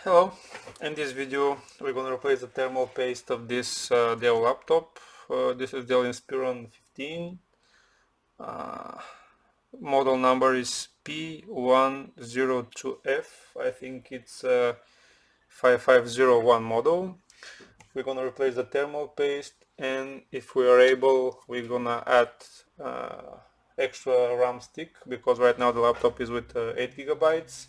Hello, in this video we're going to replace the thermal paste of this Dell laptop. This is Dell Inspiron 15. Model number is P102F. I think it's a 5501 model. We're going to replace the thermal paste, and if we are able, we're going to add extra RAM stick, because right now the laptop is with 8 gigabytes.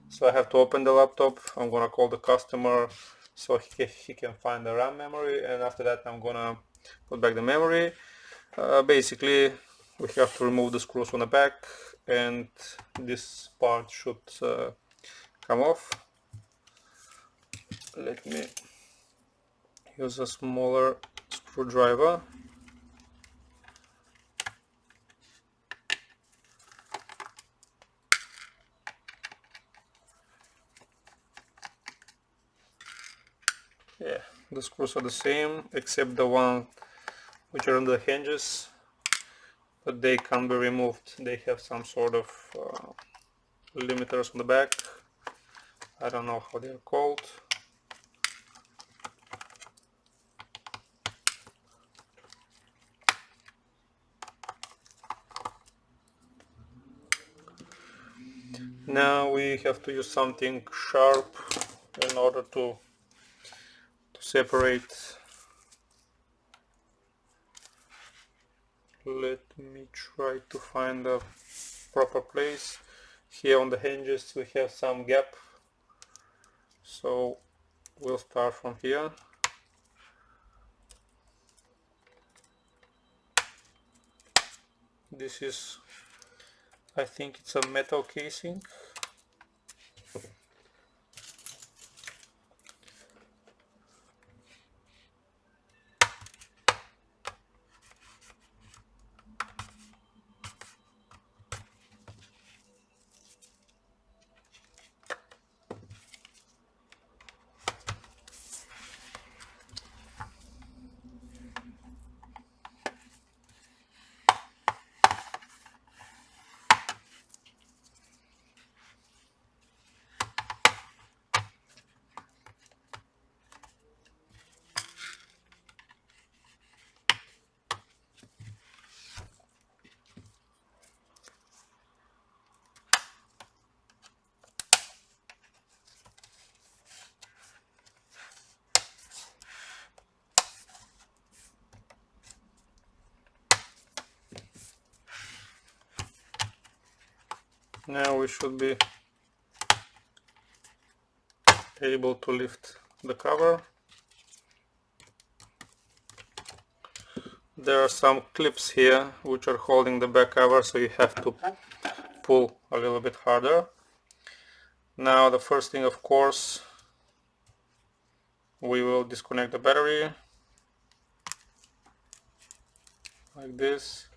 So I have to open the laptop. I'm gonna call the customer so he can find the RAM memory, and after that I'm gonna put back the memory. Basically we have to remove the screws on the back, and this part should come off. Let me use a smaller screwdriver. Yeah, the screws are the same except the one which are on the hinges, but they can be removed. They have some sort of limiters on the back. I don't know how they are called. Now we have to use something sharp in order to separate. Let me try to find a proper place. Here on the hinges we have some gap, so we'll start from here. This is, I think it's a metal casing. Now we should be able to lift the cover. There are some clips here which are holding the back cover, so you have to pull a little bit harder. Now the first thing, of course, we will disconnect the battery like this.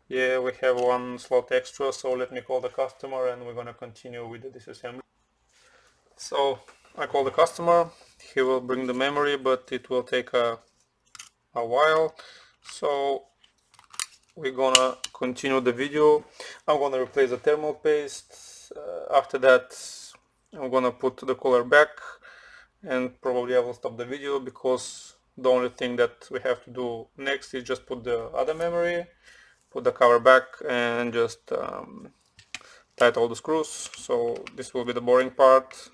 Yeah, we have one slot extra, so let me call the customer and we're gonna continue with the disassembly. So I call the customer, he will bring the memory, but it will take a while, so we're gonna continue the video. I'm gonna replace the thermal paste. After that I'm gonna put the cooler back, and probably I will stop the video, because the only thing that we have to do next is just put the other memory, put the cover back, and just tight all the screws. So this will be the boring part.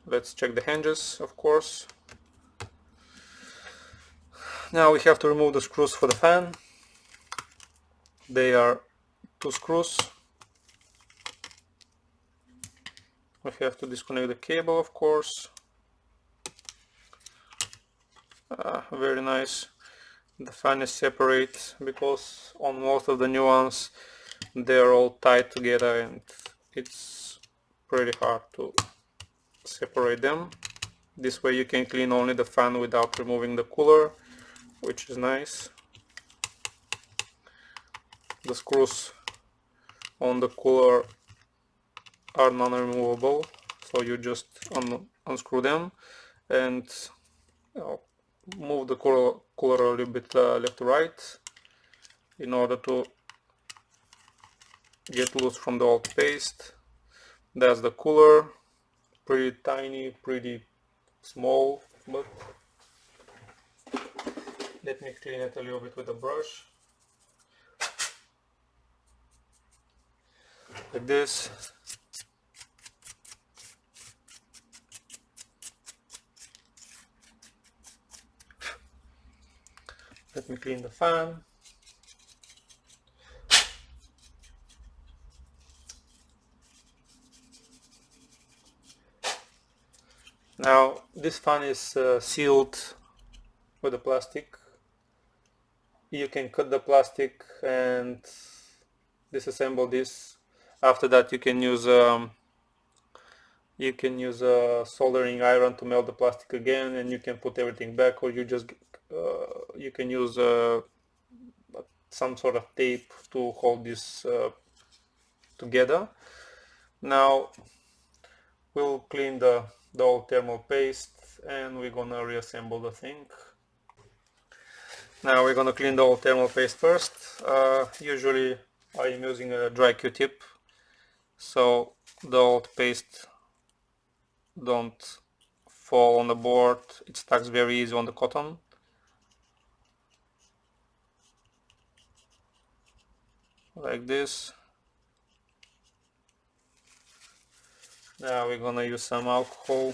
Let's check the hinges, of course. Now we have to remove the screws for the fan. They are 2 screws. We have to disconnect the cable, of course. Very nice. The fan is separate, because on most of the new ones they're all tied together and it's pretty hard to separate them. This way you can clean only the fan without removing the cooler, which is nice. The screws on the cooler are non-removable, so you just unscrew them and move the cooler a little bit left to right in order to get loose from the old paste. That's the cooler, pretty tiny, pretty small, but let me clean it a little bit with a brush, like this. Let me clean the fan. Now this fan is sealed with the plastic. You can cut the plastic and disassemble this. After that you can use a soldering iron to melt the plastic again, and you can put everything back, or you just you can use some sort of tape to hold this together. Now we'll clean the old thermal paste and we're gonna reassemble the thing. Now we're gonna clean the old thermal paste first. Usually I am using a dry Q-tip, so the old paste don't fall on the board. It stacks very easy on the cotton. Like this. Now we're gonna use some alcohol.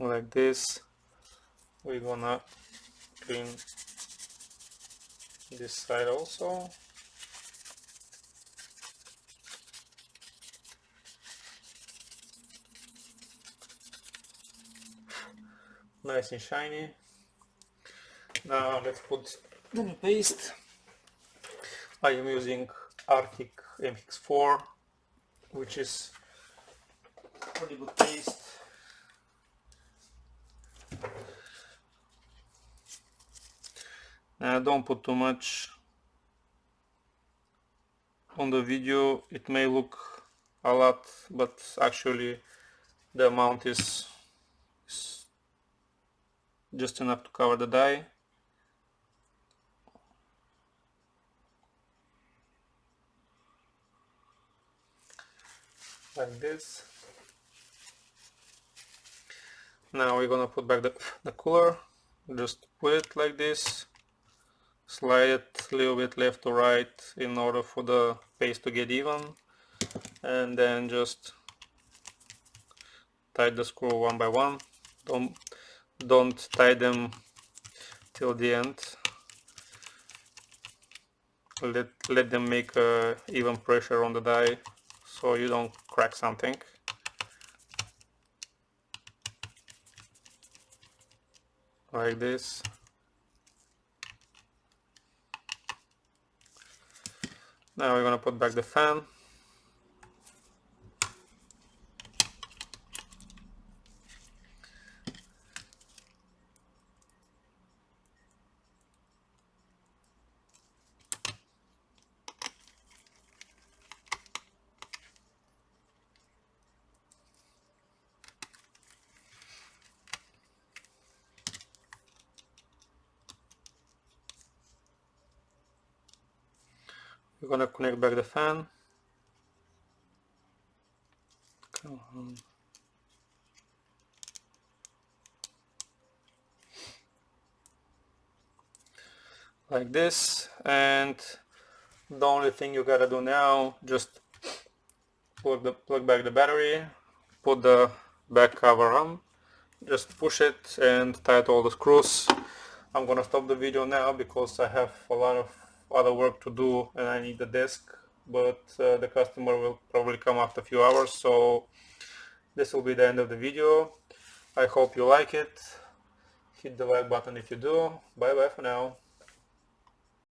Like this. We're gonna clean this side also. Nice and shiny. Now let's put the paste. I am using Arctic MX4, which is pretty good paste. Don't put too much. On the video it may look a lot, but actually the amount is just enough to cover the die. Like this. Now we're gonna put back the cooler. Just put it like this, slide it a little bit left to right in order for the paste to get even, and then just tighten the screw one by one. Don't tie them till the end. Let them make even pressure on the die so you don't crack something. Like this. Now we're gonna put back the fan. We're gonna connect back the fan. Like this, and the only thing you gotta do now, just plug back the battery, put the back cover on, just push it and tighten all the screws. I'm gonna stop the video now because I have a lot of other work to do and I need the desk, but the customer will probably come after a few hours, so this will be the end of the video. I hope you like it. Hit the like button if you do. Bye bye for now.